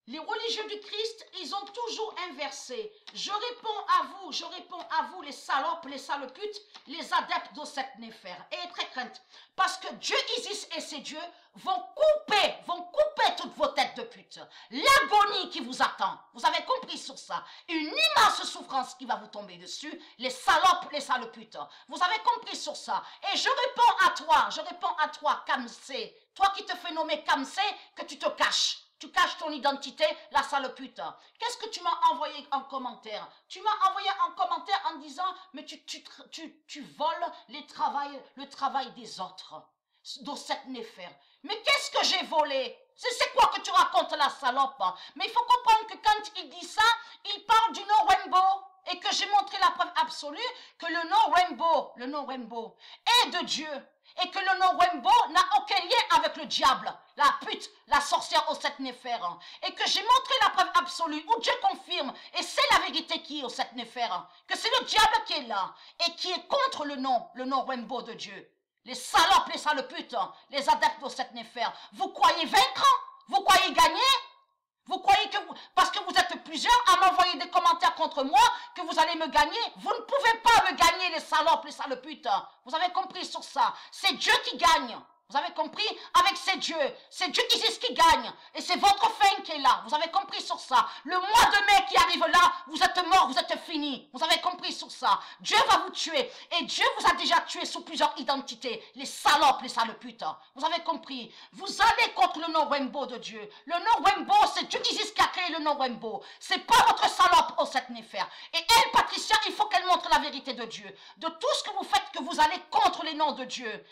Les religieux du Christ, ils ont toujours inversé. Je réponds à vous, les salopes, les saloputes, les adeptes de cette néphère. Et très crainte. Parce que Dieu Isis et ses dieux vont couper toutes vos têtes de pute. L'agonie qui vous attend. Vous avez compris sur ça. Une immense souffrance qui va vous tomber dessus. Les salopes, les saloputes. Vous avez compris sur ça. Et je réponds à toi, Kamsé. Toi qui te fais nommer Kamsé, que tu te caches. Tu caches ton identité, la sale pute. Qu'est-ce que tu m'as envoyé en commentaire? Tu m'as envoyé en commentaire en disant, mais tu voles le travail des autres, dans cette néphère. Mais qu'est-ce que j'ai volé? C'est quoi que tu racontes, la salope? Mais il faut comprendre que quand il dit ça, il parle du nom Rainbow. Et que j'ai montré la preuve absolue que le nom Rainbow est de Dieu. Et que le nom Rainbow n'a aucun lien avec le diable, la pute, la sorcière aux sept néphères. Et que j'ai montré la preuve absolue où Dieu confirme, et c'est la vérité qui est aux sept néphères, que c'est le diable qui est là, et qui est contre le nom Rainbow de Dieu. Les salopes, les sales putes, les adeptes aux sept néphères, vous croyez vaincre? Vous croyez gagner? Vous croyez que parce que vous êtes plusieurs à m'envoyer des commentaires contre moi, que vous allez me gagner? Vous ne pouvez pas me gagner, les salopes, les sales putes. Vous avez compris sur ça. C'est Dieu qui gagne. Vous avez compris? Avec ces dieux. C'est Dieu Isis qui gagne. Et c'est votre fin qui est là. Vous avez compris sur ça. Le mois de mai qui arrive là, vous êtes morts, vous êtes finis. Vous avez compris sur ça. Dieu va vous tuer. Et Dieu vous a déjà tué sous plusieurs identités. Les salopes, les sales putes. Vous avez compris? Vous allez contre le nom Rainbow de Dieu. Le nom Rainbow, c'est Dieu Isis qui a créé le nom Rainbow. C'est pas votre salope, oh cette néphère. Et elle, Patricia, il faut qu'elle montre la vérité de Dieu. De tout ce que vous faites, que vous allez contre les noms de Dieu.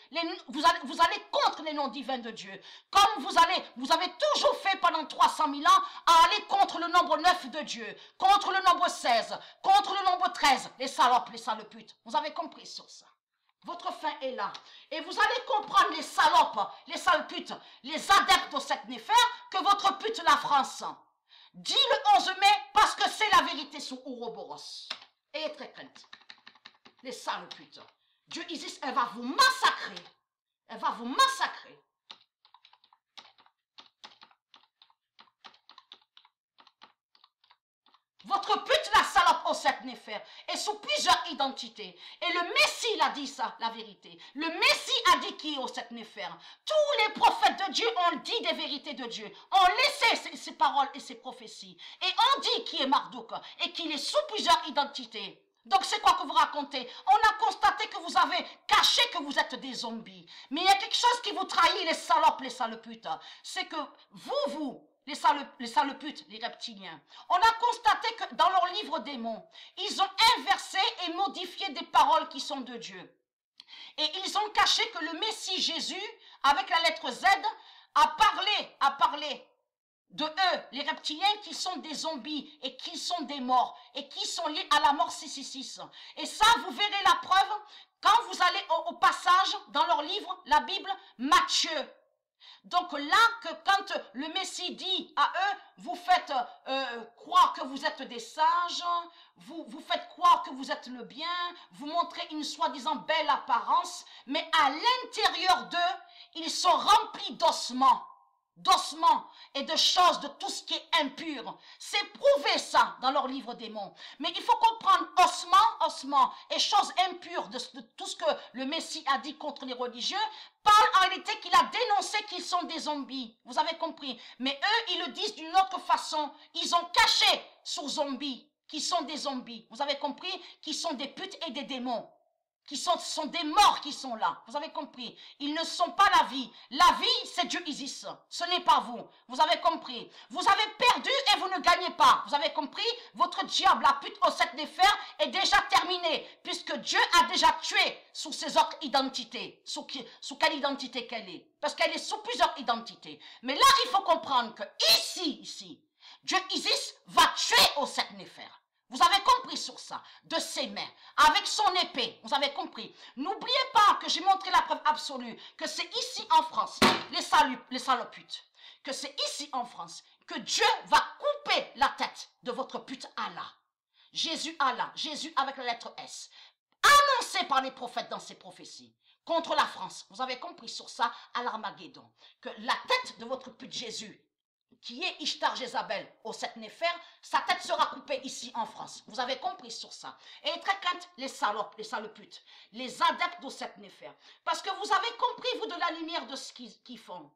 Vous allez contre les noms divins de Dieu. Comme vous avez toujours fait pendant 300 000 ans à aller contre le nombre 9 de Dieu, contre le nombre 16, contre le nombre 13, les salopes, les sales putes. Vous avez compris sur ça. Votre fin est là. Et vous allez comprendre, les salopes, les sales putes, les adeptes de cette néphère, que votre pute, la France, dit le 11 mai parce que c'est la vérité sous Ouroboros. Et très crainte. Les sales putes. Dieu Isis, elle va vous massacrer. Elle va vous massacrer. Votre pute, la salope au sept néphère, est sous plusieurs identités. Et le Messie l'a dit ça, la vérité. Le Messie a dit qui est au sept néphère. Tous les prophètes de Dieu ont dit des vérités de Dieu. Ont laissé ses paroles et ses prophéties. Et ont dit qui est Marduk et qu'il est sous plusieurs identités. Donc c'est quoi que vous racontez? On a constaté que vous avez caché que vous êtes des zombies. Mais il y a quelque chose qui vous trahit, les salopes, les sales putes. C'est que vous, les sales putes, les reptiliens, on a constaté que dans leur livre démons, ils ont inversé et modifié des paroles qui sont de Dieu. Et ils ont caché que le Messie Jésus, avec la lettre Z, a parlé de eux, les reptiliens, qui sont des zombies et qui sont des morts et qui sont liés à la mort 666. Et ça, vous verrez la preuve quand vous allez au passage dans leur livre, la Bible, Matthieu. Donc là, que quand le Messie dit à eux, vous faites croire que vous êtes des sages, vous faites croire que vous êtes le bien, vous montrez une soi-disant belle apparence, mais à l'intérieur d'eux, ils sont remplis d'ossements et de choses, de tout ce qui est impur. C'est prouvé ça dans leur livre démons. Mais il faut comprendre ossements et choses impures de tout ce que le Messie a dit contre les religieux, parle en réalité qu'il a dénoncé qu'ils sont des zombies. Vous avez compris? Mais eux, ils le disent d'une autre façon. Ils ont caché sur zombies, qui sont des zombies. Vous avez compris? Qui sont des putes et des démons. Ce sont des morts qui sont là. Vous avez compris? Ils ne sont pas la vie. La vie, c'est Dieu Isis. Ce n'est pas vous. Vous avez compris? Vous avez perdu et vous ne gagnez pas. Vous avez compris? Votre diable, la pute aux sept néphères, est déjà terminé, puisque Dieu a déjà tué sous ses autres identités. Sous quelle identité qu'elle est? Parce qu'elle est sous plusieurs identités. Mais là, il faut comprendre que ici, Dieu Isis va tuer aux sept néphères. Vous avez compris sur ça, de ses mains, avec son épée, vous avez compris. N'oubliez pas que j'ai montré la preuve absolue, que c'est ici en France, les saloputes, que c'est ici en France, que Dieu va couper la tête de votre pute Allah. Jésus Allah, Jésus avec la lettre S, annoncé par les prophètes dans ses prophéties, contre la France. Vous avez compris sur ça à l'Armageddon, que la tête de votre pute Jésus, qui est Ishtar Jézabel au 7 Néfer, sa tête sera coupée ici en France. Vous avez compris sur ça. Et très crainte les salopes, les saloputes, les adeptes au 7 Néfer. Parce que vous avez compris, vous, de la lumière de ce qu'ils font.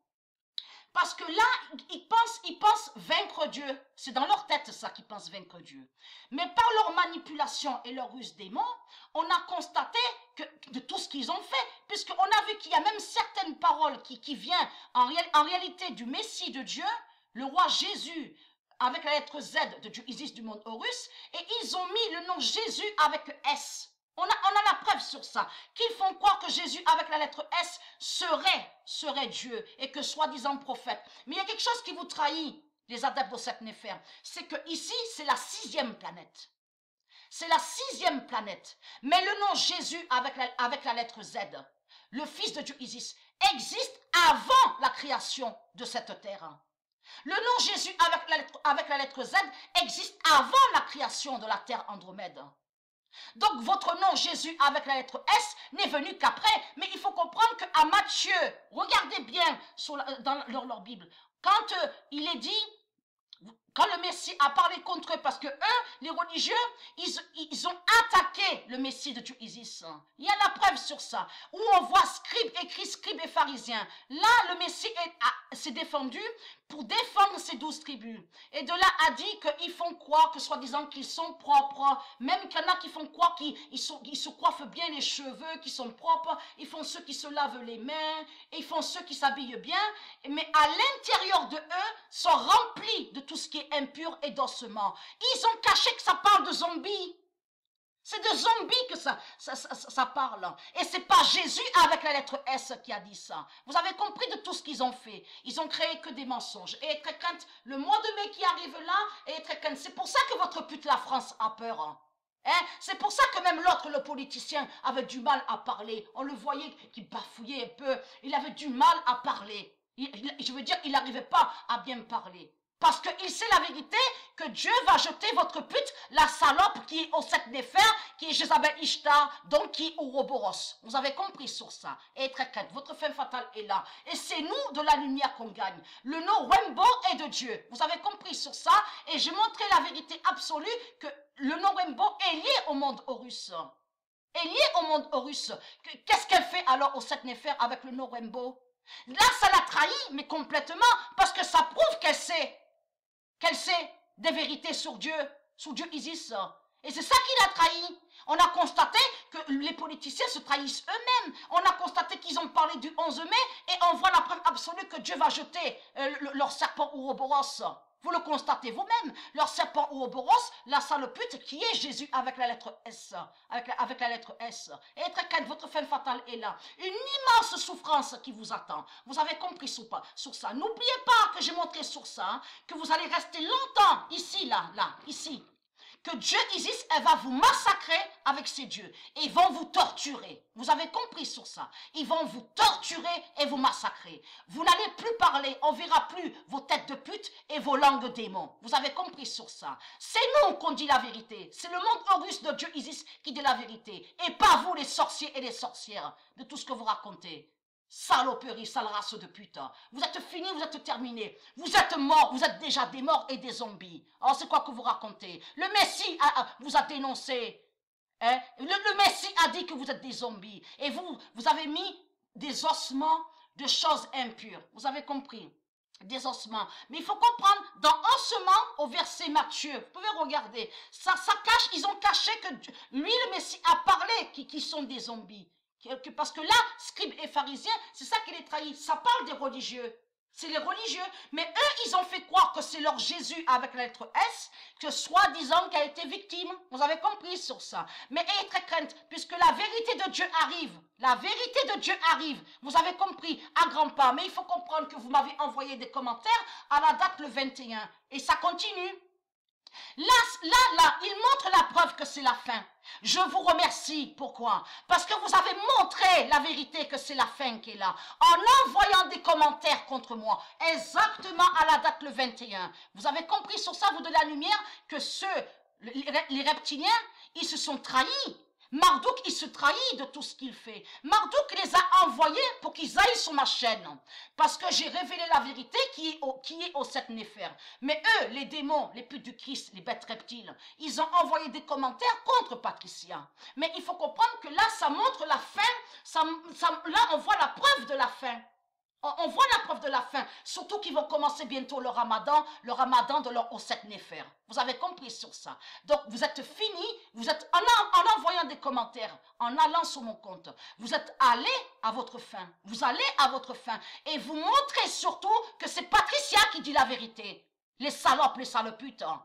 Parce que là, ils pensent vaincre Dieu. C'est dans leur tête ça qu'ils pensent vaincre Dieu. Mais par leur manipulation et leur ruse démon, on a constaté que de tout ce qu'ils ont fait, puisqu'on a vu qu'il y a même certaines paroles qui viennent en réalité du Messie de Dieu, le roi Jésus, avec la lettre Z de Dieu Isis du monde Horus, et ils ont mis le nom Jésus avec S. On a la preuve sur ça, qu'ils font croire que Jésus avec la lettre S serait Dieu et que soi-disant prophète. Mais il y a quelque chose qui vous trahit, les adeptes de cette Néfer, c'est que ici c'est la 6e planète. C'est la 6e planète. Mais le nom Jésus avec la lettre Z, le fils de Dieu Isis, existe avant la création de cette terre. Le nom Jésus avec la lettre Z existe avant la création de la terre Andromède. Donc votre nom Jésus avec la lettre S n'est venu qu'après, mais il faut comprendre qu'à Matthieu, regardez bien dans leur Bible, quand il est dit, quand le Messie a parlé contre eux, parce que eux, les religieux, ils ont attaqué le Messie de Dieu Isis. Il y a la preuve sur ça, où on voit écrit scribes et pharisiens. Là, le Messie s'est défendu pour défendre ses 12 tribus. Et de là a dit qu'ils font croire que soi-disant qu'ils sont propres, même qu'il y en a qui font croire qu'ils se coiffent bien les cheveux, qu'ils sont propres, ils font ceux qui se lavent les mains, et ils font ceux qui s'habillent bien, mais à l'intérieur de eux sont remplis de tout ce qui est impur et d'ossements. Ils ont caché que ça parle de zombies. C'est de zombies que ça parle. Et c'est pas Jésus avec la lettre S qui a dit ça. Vous avez compris de tout ce qu'ils ont fait. Ils ont créé que des mensonges. Et très crainte, le mois de mai qui arrive là, et très crainte, c'est pour ça que votre pute la France a peur. Hein? C'est pour ça que même l'autre, le politicien, avait du mal à parler. On le voyait qu'il bafouillait un peu. Il avait du mal à parler. Je veux dire, il n'arrivait pas à bien parler. Parce qu'il sait la vérité que Dieu va jeter votre pute, la salope qui est au 7 Néfer, qui est Jézabel Ishtar, donc qui est Ouroboros. Vous avez compris sur ça. Et très clair, votre fin fatale est là. Et c'est nous de la lumière qu'on gagne. Le nom Rainbow est de Dieu. Vous avez compris sur ça. Et j'ai montré la vérité absolue que le nom Rainbow est lié au monde Horus. Est lié au monde Horus. Qu'est-ce qu'elle fait alors au 7 Néfer avec le nom Rainbow? Là, ça l'a trahi, mais complètement, parce que ça prouve qu'elle sait des vérités sur Dieu Isis. Et c'est ça qui l'a trahi. On a constaté que les politiciens se trahissent eux-mêmes. On a constaté qu'ils ont parlé du 11 mai et on voit la preuve absolue que Dieu va jeter leur serpent Ouroboros. Vous le constatez vous-même. Leur serpent Ouroboros, la salopute qui est Jésus avec la lettre S. Avec la lettre S. Et très clair, votre fin fatale est là. Une immense souffrance qui vous attend. Vous avez compris sur ça. N'oubliez pas que j'ai montré sur ça, hein, que vous allez rester longtemps ici, ici. Que Dieu Isis, elle va vous massacrer avec ses dieux. Et ils vont vous torturer. Vous avez compris sur ça. Ils vont vous torturer et vous massacrer. Vous n'allez plus parler. On verra plus vos têtes de pute et vos langues démons. Vous avez compris sur ça. C'est nous qu'on dit la vérité. C'est le monde Horus de Dieu Isis qui dit la vérité. Et pas vous les sorciers et les sorcières de tout ce que vous racontez. Saloperie, sale race de pute. Vous êtes fini, vous êtes terminé. Vous êtes morts, vous êtes déjà des morts et des zombies. Alors c'est quoi que vous racontez? Le Messie vous a dénoncé. Hein? Le Messie a dit que vous êtes des zombies. Et vous avez mis des ossements de choses impures. Vous avez compris? Des ossements. Mais il faut comprendre, dans ossement, au verset Matthieu, vous pouvez regarder, ça cache, ils ont caché que lui, le Messie, a parlé qui sont des zombies. Parce que là, scribes et pharisiens, c'est ça qui les trahit. Ça parle des religieux. C'est les religieux. Mais eux, ils ont fait croire que c'est leur Jésus avec la lettre S, que soi-disant qu'elle a été victime. Vous avez compris sur ça. Mais ayez très crainte, puisque la vérité de Dieu arrive. La vérité de Dieu arrive. Vous avez compris à grands pas. Mais il faut comprendre que vous m'avez envoyé des commentaires à la date le 21. Et ça continue. Là, il montre la preuve que c'est la fin. Je vous remercie. Pourquoi? Parce que vous avez montré la vérité que c'est la fin qui est là. En envoyant des commentaires contre moi. Exactement à la date le 21. Vous avez compris sur ça, vous de la lumière, que les reptiliens, ils se sont trahis. Marduk, il se trahit de tout ce qu'il fait. Marduk les a envoyés pour qu'ils aillent sur ma chaîne. Parce que j'ai révélé la vérité qui est au sept Néfer. Mais eux, les démons, les putes du Christ, les bêtes reptiles, ils ont envoyé des commentaires contre Patricia. Mais il faut comprendre que là, ça montre la fin. Là, on voit la preuve de la fin. On voit la preuve de la fin, surtout qu'ils vont commencer bientôt le ramadan de leur Osset Néfer. Vous avez compris sur ça. Donc, vous êtes fini, vous êtes en envoyant des commentaires, en allant sur mon compte, vous êtes allé à votre fin. Vous allez à votre fin. Et vous montrez surtout que c'est Patricia qui dit la vérité. Les salopes, les saloputes. Hein.